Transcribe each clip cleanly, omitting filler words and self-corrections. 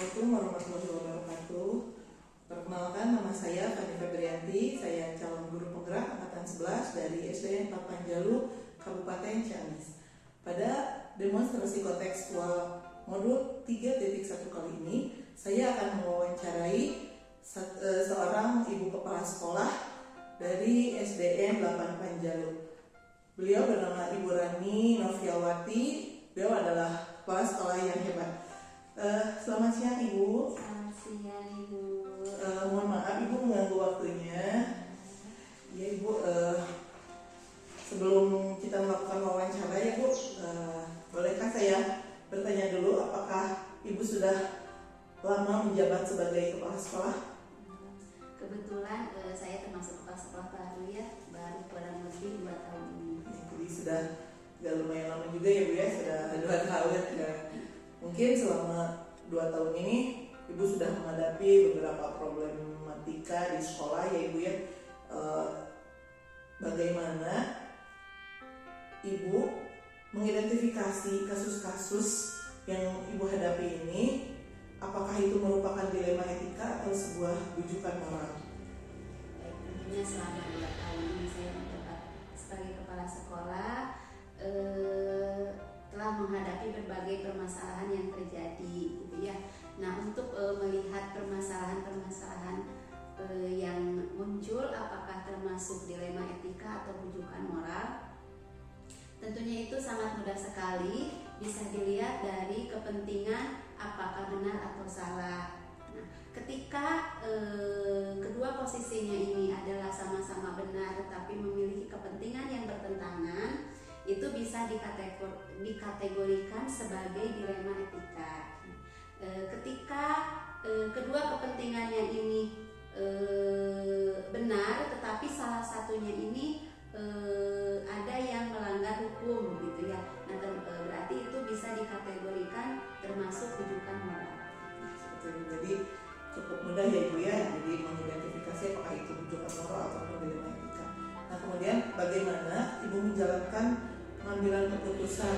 Assalamualaikum warahmatullahi wabarakatuh. Perkenalkan, nama saya Fani Febrianti. Saya calon guru penggerak angkatan 11 dari SDN 4 Panjalu, Kabupaten Ciamis. Pada demonstrasi kontekstual modul 3.1 kali ini, saya akan mewawancarai seorang ibu kepala sekolah dari SDN 8 Panjalu. Beliau bernama Ibu Rani Noviawati. Beliau adalah kepala sekolah yang hebat. Selamat siang Ibu. Selamat siang Ibu. Mohon maaf Ibu mengganggu waktunya. Ya Ibu, sebelum kita melakukan wawancara ya Bu, bolehkah saya bertanya dulu apakah Ibu sudah lama menjabat sebagai kepala sekolah? Kebetulan saya termasuk kepala sekolah baru ya, baru kurang lebih 2 tahun ini. Ya, jadi sudah gak lumayan lama juga ya Bu ya, sudah 2 tahun ya. Mungkin selama 2 tahun ini Ibu sudah menghadapi beberapa problematika di sekolah ya Ibu ya. Bagaimana Ibu mengidentifikasi kasus-kasus yang Ibu hadapi ini? Apakah itu merupakan dilema etika atau sebuah bujukan moral? Tentunya selama 2 tahun ini saya menjabat sebagai kepala sekolah, telah menghadapi berbagai permasalahan yang terjadi gitu ya. Nah, untuk melihat permasalahan-permasalahan yang muncul apakah termasuk dilema etika atau bujukan moral, tentunya itu sangat mudah sekali bisa dilihat dari kepentingan apakah benar atau salah. Nah, ketika kedua posisinya ini adalah sama-sama benar tetapi memiliki kepentingan yang bertentangan, itu bisa dikategorikan sebagai dilema etika. Ketika kedua kepentingannya ini benar, tetapi salah satunya ini ada yang melanggar hukum, gitu ya. Nah, berarti itu bisa dikategorikan termasuk bujukan moral. Jadi cukup mudah ya Ibu ya, jadi mengidentifikasi apakah itu bujukan moral ataupun dilema etika. Nah, kemudian bagaimana Ibu menjalankan pengambilan keputusan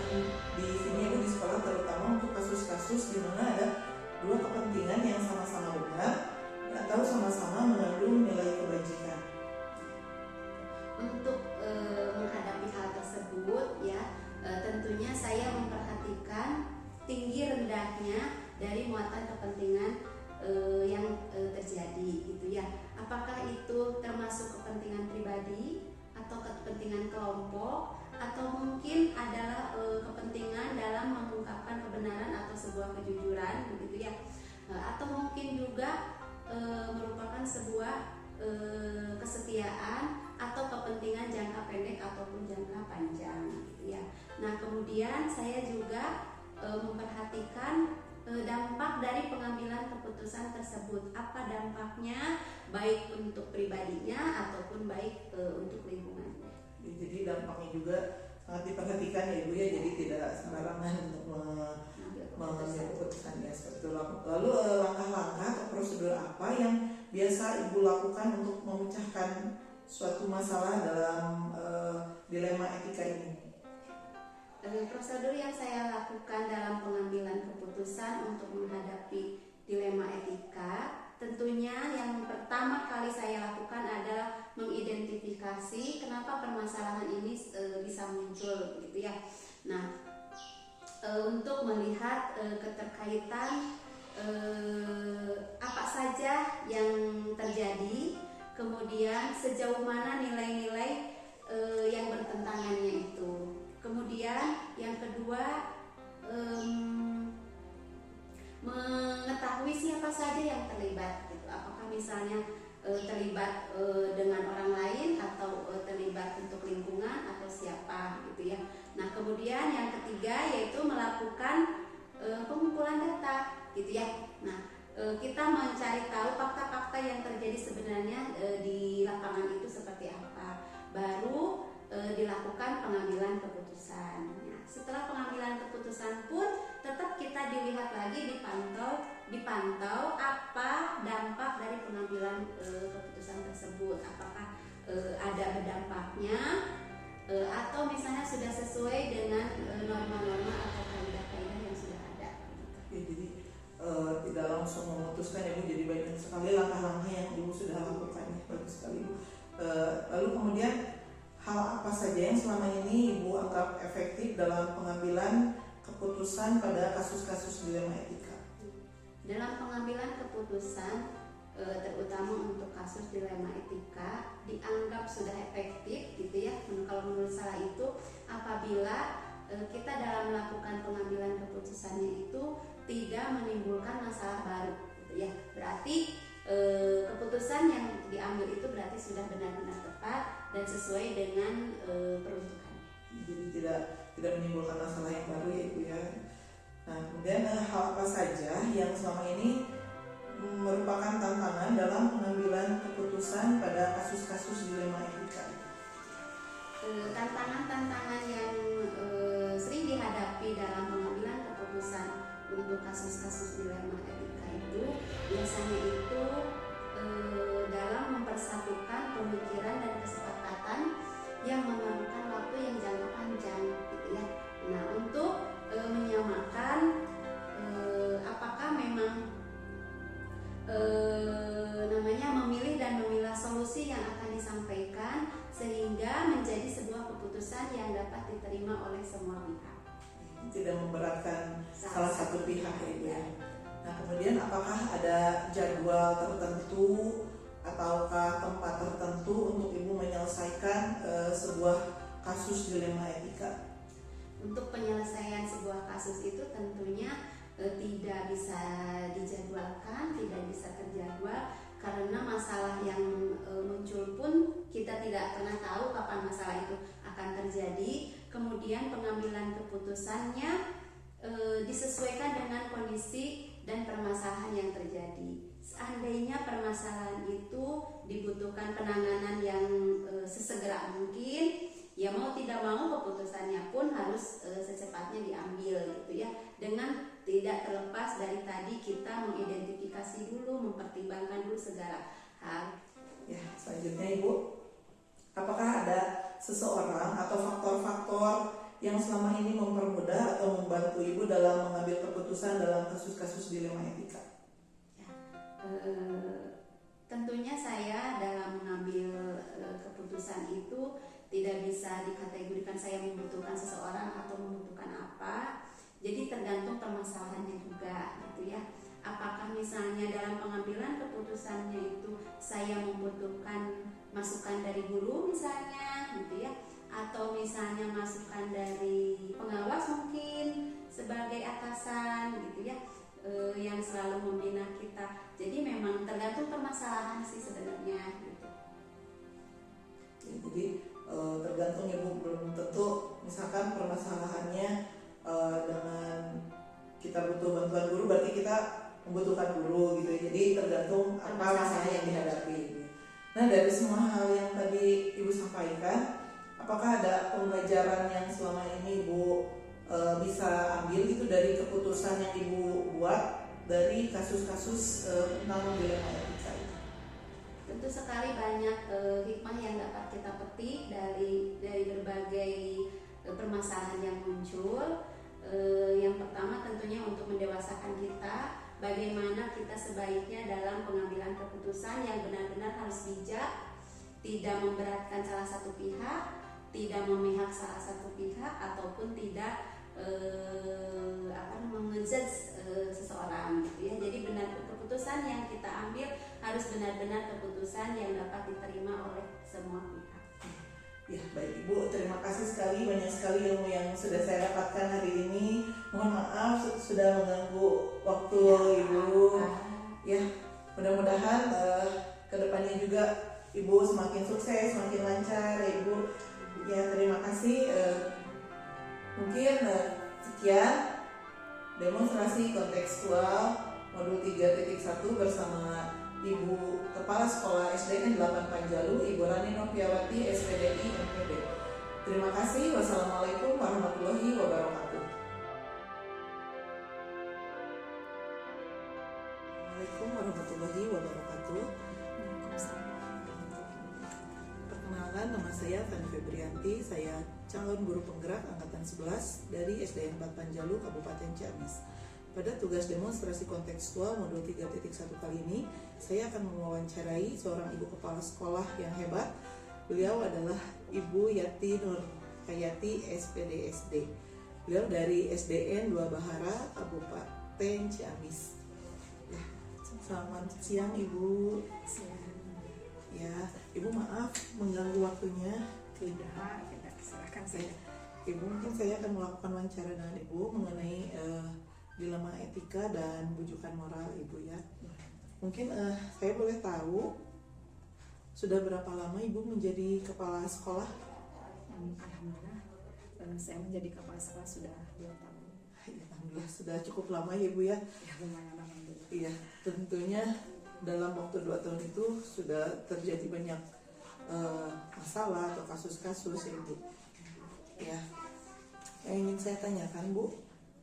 di sini Ibu di sekolah, terutama untuk kasus-kasus di mana ada dua kepentingan yang sama-sama benar atau sama-sama mengandung nilai kebajikan. Untuk menghadapi hal tersebut ya, tentunya saya memperhatikan tinggi rendahnya dari muatan kepentingan yang terjadi gitu ya. Apakah itu termasuk kepentingan pribadi atau kepentingan kelompok, atau mungkin adalah kepentingan dalam mengungkapkan kebenaran atau sebuah kejujuran begitu ya, atau mungkin juga merupakan sebuah kesetiaan atau kepentingan jangka pendek ataupun jangka panjang gitu ya. Nah, kemudian saya juga memperhatikan dampak dari pengambilan keputusan tersebut. Apa dampaknya baik untuk pribadinya ataupun baik untuk lingkungannya. Jadi dampaknya juga sangat diperhatikan ya Ibu ya, jadi tidak sembarangan untuk mengambil keputusan ya seperti itu. Lalu langkah-langkah atau prosedur apa yang biasa Ibu lakukan untuk memecahkan suatu masalah dalam dilema etika ini? Prosedur yang saya lakukan dalam pengambilan keputusan untuk menghadapi dilema etika, tentunya yang pertama kali saya lakukan adalah mengidentifikasi kenapa permasalahan ini bisa muncul gitu ya. Nah, untuk melihat keterkaitan apa saja yang terjadi, kemudian sejauh mana nilai-nilai yang bertentangannya itu. Kemudian yang kedua, mengetahui siapa saja yang terlibat gitu. Apakah misalnya terlibat dengan orang lain atau terlibat untuk lingkungan atau siapa gitu ya. Nah, kemudian yang ketiga yaitu melakukan pengumpulan data gitu ya. Nah, kita mencari tahu fakta-fakta yang terjadi sebenarnya di lapangan itu seperti apa. Baru dilakukan pengambilan keputusan. Nah, setelah pengambilan keputusan pun tetap kita dilihat lagi, dipantau apa dampak dari pengambilan keputusan tersebut. Apakah ada berdampaknya atau misalnya sudah sesuai dengan norma-norma atau kaidah-kaidah yang sudah ada. Ya, jadi tidak selama ini Ibu anggap efektif dalam pengambilan keputusan pada kasus-kasus dilema etika? Dalam pengambilan keputusan, terutama untuk kasus dilema etika, dianggap sudah efektif gitu ya. Kalau menurut saya itu apabila kita dalam melakukan pengambilan keputusannya itu tidak menimbulkan masalah baru gitu ya. Berarti keputusan yang diambil itu berarti sudah benar-benar tepat dan sesuai dengan peruntukannya. Jadi tidak menimbulkan masalah yang baru ya Ibu ya. Nah, kemudian hal apa saja yang selama ini merupakan tantangan dalam pengambilan keputusan pada kasus-kasus dilema etika? Tantangan-tantangan yang sering dihadapi dalam pengambilan keputusan untuk kasus-kasus dilema etika itu biasanya itu dalam mempersatukan pemikiran dan kesepakatan yang memerlukan waktu yang jangka panjang gitu ya. Nah, untuk menyamakan apakah memang memilih dan memilah solusi yang akan disampaikan sehingga menjadi sebuah keputusan yang dapat diterima oleh semua pihak. Tidak memberatkan salah satu pihak ya. Nah, kemudian apakah ada jadwal tertentu ataukah tempat tertentu untuk Ibu menyelesaikan sebuah kasus dilema etika? Untuk penyelesaian sebuah kasus itu tentunya tidak bisa dijadwalkan, tidak bisa terjadwal karena masalah yang muncul pun kita tidak pernah tahu kapan masalah itu akan terjadi. Kemudian pengambilan keputusannya disesuaikan dengan kondisi dan permasalahan yang terjadi. Seandainya permasalahan itu dibutuhkan penanganan yang sesegera mungkin, ya mau tidak mau keputusannya pun harus secepatnya diambil gitu ya, dengan tidak terlepas dari tadi kita mengidentifikasi dulu, mempertimbangkan dulu segala hal. Ya, selanjutnya Ibu, apakah ada seseorang atau faktor-faktor yang selama ini mempermudah atau membantu Ibu dalam mengambil keputusan dalam kasus-kasus dilema etika? Ya, tentunya saya dalam mengambil keputusan itu tidak bisa dikategorikan saya membutuhkan seseorang atau membutuhkan apa. Jadi tergantung permasalahannya juga gitu ya. Apakah misalnya dalam pengambilan keputusannya itu saya membutuhkan masukan dari guru misalnya gitu ya, atau misalnya masukan dari pengawas mungkin sebagai atasan gitu ya, yang selalu membina kita. Jadi memang tergantung permasalahan sih sebenarnya gitu. Ya, jadi tergantung Ibu, belum tentu misalkan permasalahannya dengan kita butuh bantuan guru berarti kita membutuhkan guru gitu ya. Jadi tergantung apa masalah yang dihadapi. Nah, dari semua hal yang tadi Ibu sampaikan, apakah ada pembelajaran yang selama ini Ibu bisa ambil gitu dari keputusan yang Ibu buat dari kasus-kasus tentang dilema etika? Tentu sekali banyak hikmah yang dapat kita petik dari berbagai permasalahan yang muncul. Yang pertama tentunya untuk mendewasakan kita, bagaimana kita sebaiknya dalam pengambilan keputusan yang benar-benar harus bijak, tidak memberatkan salah satu pihak, tidak memihak salah satu pihak, ataupun tidak mengejudge seseorang gitu ya. Jadi benar keputusan yang kita ambil harus benar-benar keputusan yang dapat diterima oleh semua pihak. Ya, baik Ibu, terima kasih sekali, banyak sekali ilmu yang sudah saya dapatkan hari ini. Mohon maaf sudah mengganggu waktu Ibu. Ya, mudah-mudahan kedepannya juga Ibu semakin sukses, semakin lancar ya Ibu. Ya, terima kasih. Mungkin sekian demonstrasi kontekstual modul 3.1 bersama Ibu Kepala Sekolah SDN 8 Panjalu, Ibu Rani Noviawati, SPDI MPD. Terima kasih. Wassalamualaikum warahmatullahi wabarakatuh. Assalamualaikum warahmatullahi wabarakatuh. Perkenalkan, nama saya Fanny Febrianti. Saya calon guru penggerak angkatan 11 dari SDN 4 Panjalu, Kabupaten Ciamis. Pada tugas demonstrasi kontekstual modul 3.1 kali ini, saya akan mewawancarai seorang ibu kepala sekolah yang hebat. Beliau adalah Ibu Yati Nur Hayati SPDSD. Beliau dari SDN 2 Bahara, Kabupaten Ciamis. Ya, selamat siang Ibu. Ya, Ibu maaf mengganggu waktunya. Tidak, silakan saja. Ibu, mungkin saya akan melakukan wawancara dengan Ibu mengenai dilema etika dan bujukan moral Ibu ya. Mungkin saya boleh tahu sudah berapa lama Ibu menjadi kepala sekolah? Alhamdulillah, saya menjadi kepala sekolah sudah 2 tahun. Alhamdulillah sudah cukup lama ya Bu ya. Ya lumayan, alhamdulillah. Iya, tentunya dalam waktu 2 tahun itu sudah terjadi banyak masalah atau kasus-kasus ya Bu. Ya, yang ingin saya tanyakan Bu,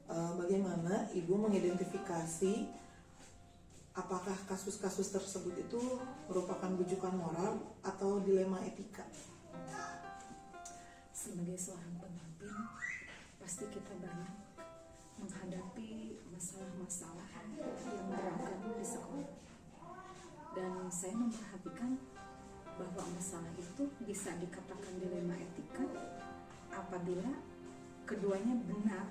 bagaimana Ibu mengidentifikasi apakah kasus-kasus tersebut itu merupakan bujukan moral atau dilema etika? Sebagai seorang pemimpin, pasti kita banyak menghadapi masalah-masalah yang beragam di sekolah. Dan saya memperhatikan bahwa masalah itu bisa dikatakan dilema etika apabila keduanya benar,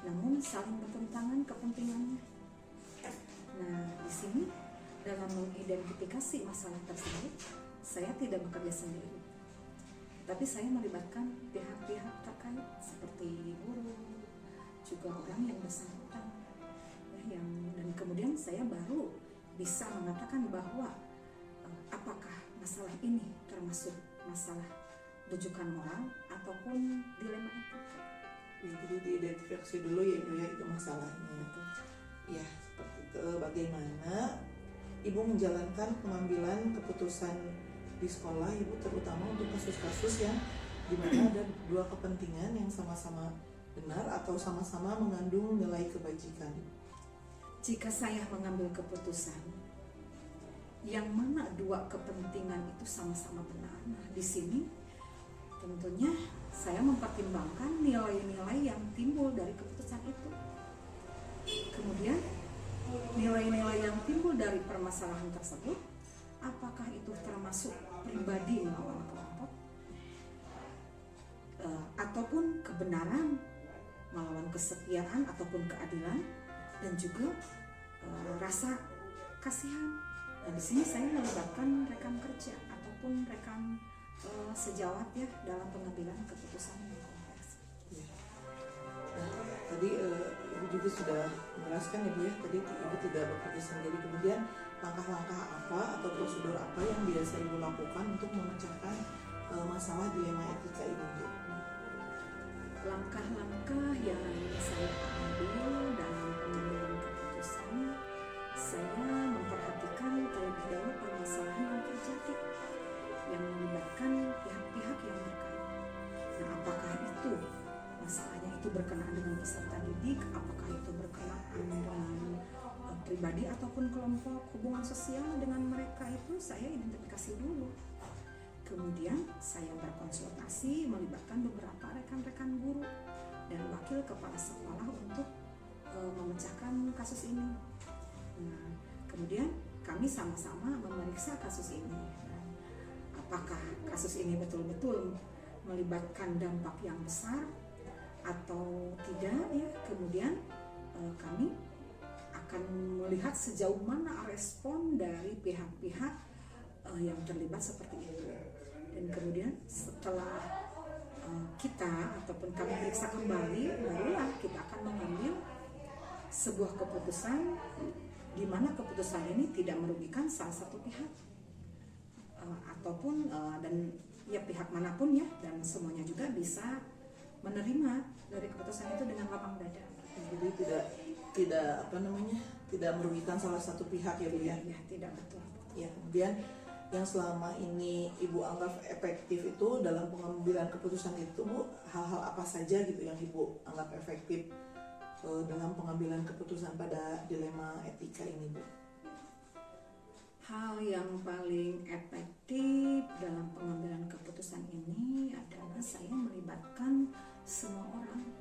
namun saling bertentangan kepentingannya. Nah, di sini dalam mengidentifikasi masalah tersebut, saya tidak bekerja sendiri, tapi saya melibatkan pihak-pihak terkait seperti guru, juga orang yang bersangkutan, ya, dan kemudian saya baru bisa mengatakan bahwa apakah masalah ini termasuk masalah bujukan moral ataupun dilema etika. Ya, jadi diidentifikasi dulu ya Ibu ya itu masalahnya. Ya, seperti itu. Bagaimana Ibu menjalankan pengambilan keputusan di sekolah Ibu, terutama untuk kasus-kasus yang dimana ada dua kepentingan yang sama-sama benar atau sama-sama mengandung nilai kebajikan? Jika saya mengambil keputusan yang mana dua kepentingan itu sama-sama benar, nah di sini tentunya saya mempertimbangkan nilai-nilai yang timbul dari keputusan itu. Kemudian nilai-nilai yang timbul dari permasalahan tersebut, apakah itu termasuk pribadi melawan kelompok, ataupun kebenaran melawan kesetiaan ataupun keadilan, dan juga rasa kasihan. Dan di sini saya melibatkan rekan kerja ataupun rekan sejawat ya dalam pengambilan keputusan yang kompleks. Ya. Nah, tadi Ibu juga sudah menjelaskan ya Bu ya, tadi Ibu tidak bekerja sendiri. Kemudian langkah-langkah apa atau prosedur apa yang biasa Ibu lakukan untuk memecahkan masalah dilema etika ini Bu? Langkah-langkah yang saya ambil dalam pengambilan keputusan, saya memperhatikan terlebih dahulu permasalahan yang terjadi yang melibatkan pihak-pihak yang terkait. Nah, apakah itu masalahnya itu berkenaan dengan peserta didik, apakah itu berkenaan dengan pribadi ataupun kelompok, hubungan sosial dengan mereka, itu saya identifikasi dulu. Kemudian saya berkonsultasi melibatkan beberapa rekan-rekan guru dan wakil kepala sekolah untuk memecahkan kasus ini. Nah, kemudian kami sama-sama memeriksa kasus ini. Apakah kasus ini betul-betul melibatkan dampak yang besar atau tidak ya. Kemudian kami akan melihat sejauh mana respon dari pihak-pihak yang terlibat seperti itu. Dan kemudian setelah kita ataupun kami periksa kembali, barulah kita akan mengambil sebuah keputusan di mana keputusan ini tidak merugikan salah satu pihak ataupun dan ya pihak manapun ya, dan semuanya juga bisa menerima dari keputusan itu dengan lapang dada. Jadi tidak merugikan salah satu pihak ya Bu ya? Ya, tidak, betul. Ya, kemudian yang selama ini Ibu anggap efektif itu dalam pengambilan keputusan itu Bu, hal-hal apa saja gitu yang Ibu anggap efektif dalam pengambilan keputusan pada dilema etika ini Bu? Hal yang paling efektif dalam pengambilan keputusan ini adalah saya melibatkan semua orang,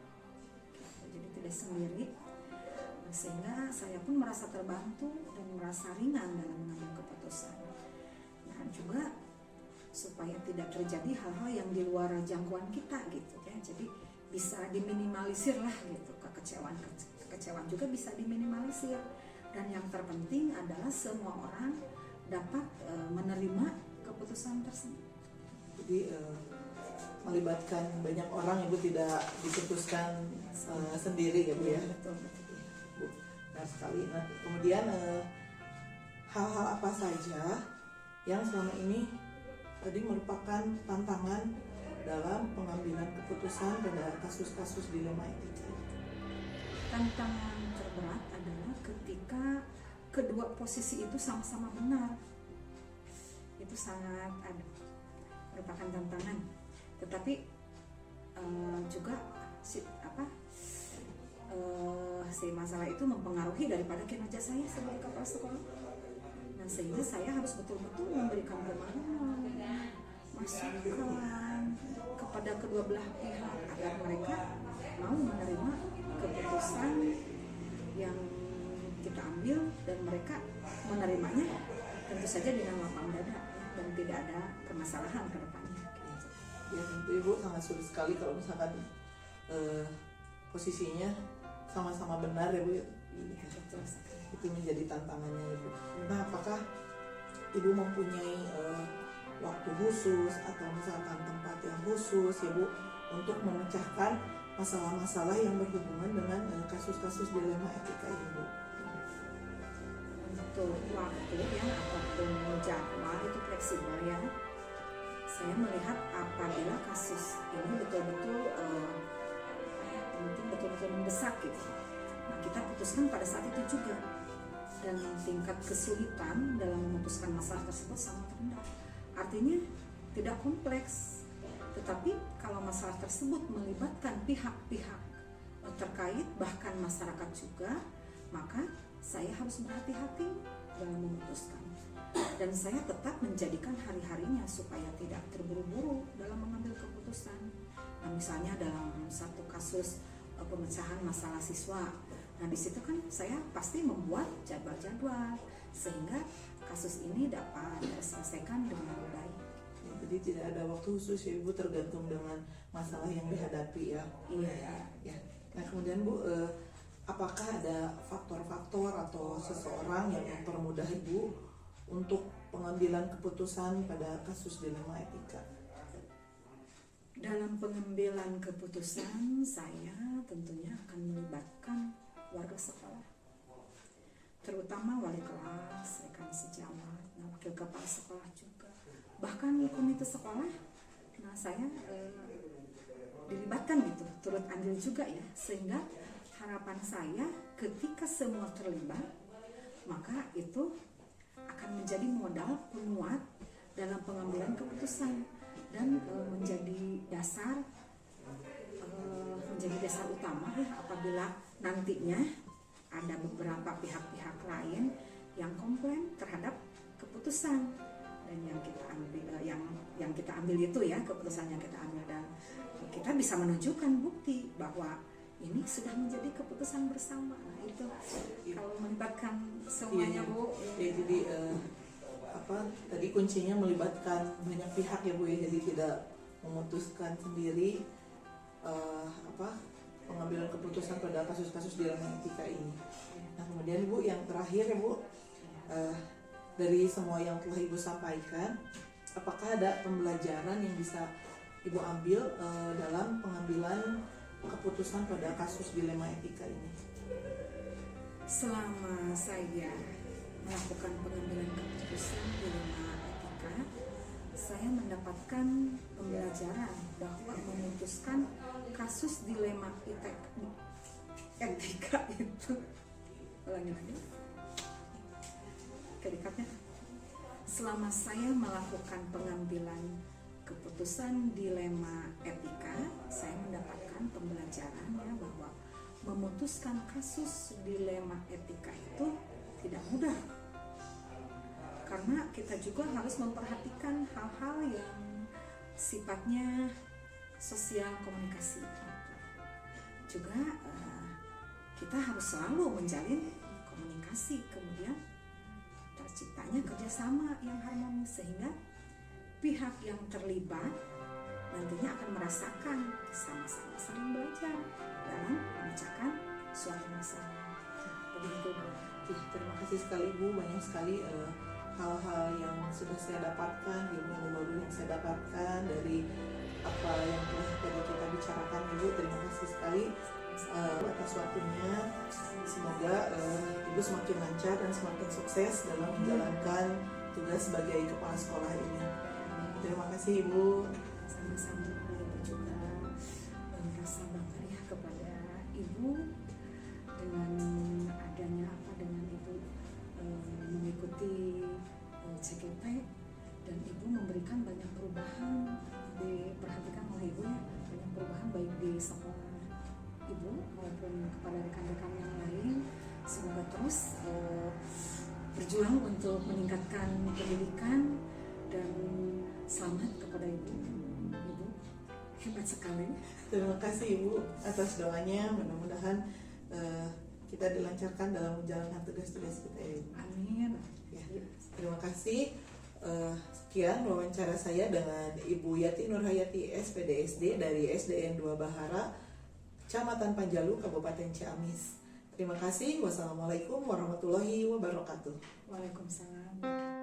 jadi tidak sendiri, sehingga saya pun merasa terbantu dan merasa ringan dalam mengambil keputusan. Nah, juga supaya tidak terjadi hal-hal yang di luar jangkauan kita gitu ya. Jadi bisa diminimalisir lah gitu, kekecewaan juga bisa diminimalisir. Dan yang terpenting adalah semua orang dapat menerima keputusan tersebut. Jadi melibatkan banyak orang, Ibu, tidak diputuskan sendiri ya Bu ya. Betul. Bu, benar sekali. Nah, kemudian hal-hal apa saja yang selama ini tadi merupakan tantangan dalam pengambilan keputusan pada kasus-kasus dilema etika? Tantangan terberat adalah ketika kedua posisi itu sama-sama benar. Itu sangat merupakan tantangan. Tetapi juga si masalah itu mempengaruhi daripada kinerja saya sebagai kepala sekolah. Nah, sehingga saya harus betul-betul memberikan pemahaman, masukan kepada kedua belah pihak agar mereka mau menerima keputusan yang kita ambil, dan mereka menerimanya tentu saja dengan lapang dada dan tidak ada permasalahan ke depannya. Ya tentu Ibu sangat sulit sekali kalau misalkan posisinya sama-sama benar ya Bu. Iya, betul sekali. Itu menjadi tantangannya Ibu. Nah, apakah Ibu mempunyai waktu khusus atau misalkan tempat yang khusus ya Bu untuk memecahkan masalah-masalah yang berhubungan dengan kasus-kasus dilema etika ini Bu? Untuk waktu ya ataupun jadwal itu fleksibel ya. Saya melihat apabila kasus ini betul-betul penting, betul-betul mendesak gitu. Nah, kita putuskan pada saat itu juga. Dan tingkat kesulitan dalam memutuskan masalah tersebut sangat rendah. Artinya tidak kompleks. Tetapi kalau masalah tersebut melibatkan pihak-pihak terkait, bahkan masyarakat juga, maka saya harus berhati-hati dalam memutuskan. Dan saya tetap menjadikan hari-harinya supaya tidak terburu-buru dalam mengambil keputusan. Nah, misalnya dalam satu kasus pemecahan masalah siswa, nah di situ kan saya pasti membuat jadwal-jadwal sehingga kasus ini dapat diselesaikan dengan baik. Ya, jadi tidak ada waktu khusus ya Ibu, tergantung dengan masalah yang dihadapi ya. Iya. Ya. Nah kemudian Bu, apakah ada faktor-faktor atau seseorang yang mempermudah Ibu untuk pengambilan keputusan pada kasus dilema etika? Dalam pengambilan keputusan saya tentunya akan melibatkan warga sekolah, terutama wali kelas, rekan sejawat, wakil kepala sekolah juga, bahkan komite sekolah. Nah, saya dilibatkan gitu, turut andil juga ya, sehingga harapan saya ketika semua terlibat, maka itu akan menjadi modal penguat dalam pengambilan keputusan dan menjadi dasar utama apabila nantinya ada beberapa pihak-pihak lain yang komplain terhadap keputusan dan yang kita ambil itu ya, keputusan yang kita ambil, dan kita bisa menunjukkan bukti bahwa ini sudah menjadi keputusan bersama. Nah, itu kalau melibatkan semuanya Bu. Ya, jadi tadi kuncinya melibatkan banyak pihak ya Bu ya, jadi tidak memutuskan sendiri pengambilan keputusan pada kasus-kasus dilema etika ini. Nah kemudian Bu, yang terakhir ya Bu, dari semua yang telah Ibu sampaikan, apakah ada pembelajaran yang bisa Ibu ambil dalam pengambilan keputusan pada kasus dilema etika ini? Selama saya melakukan pengambilan keputusan dilema etika, saya mendapatkan pembelajaran bahwa memutuskan kasus dilema etika itu, ulangi lagi, kedekatnya. Selama saya melakukan pengambilan keputusan dilema etika, saya mendapatkan pembelajaran ya bahwa memutuskan kasus dilema etika itu tidak mudah, karena kita juga harus memperhatikan hal-hal yang sifatnya sosial komunikasi. Juga kita harus selalu menjalin komunikasi, kemudian terciptanya kerjasama yang harmonis sehingga pihak yang terlibat nantinya akan merasakan sama-sama saling belajar dalam memecahkan suatu masalah. Begitu Bu. Terima kasih sekali Bu, banyak sekali hal-hal yang sudah saya dapatkan, ilmu baru yang saya dapatkan dari apa yang telah tadi kita bicarakan Ibu. Terima kasih sekali atas waktunya. Semoga Ibu semakin lancar dan semakin sukses dalam menjalankan tugas sebagai kepala sekolah ini. Terima kasih Ibu. Sama-sama, Ibu juga merasa bangga ya kepada Ibu dengan adanya dengan Ibu mengikuti CKP, dan Ibu memberikan banyak perubahan, diperhatikan oleh Ibu ya, banyak perubahan baik di sekolah Ibu maupun kepada rekan-rekan yang lain. Semoga terus berjuang untuk meningkatkan pendidikan, dan selamat kepada Ibu. Ibu hebat sekali. Terima kasih Ibu atas doanya. Mudah-mudahan kita dilancarkan dalam menjalankan tugas-tugas kita ya Ibu. Amin. Ya, terima kasih. Sekian wawancara saya dengan Ibu Yati Nurhayati SPDSD dari SDN 2 Bahara, Kecamatan Panjalu, Kabupaten Ciamis. Terima kasih. Wassalamualaikum warahmatullahi wabarakatuh. Waalaikumsalam.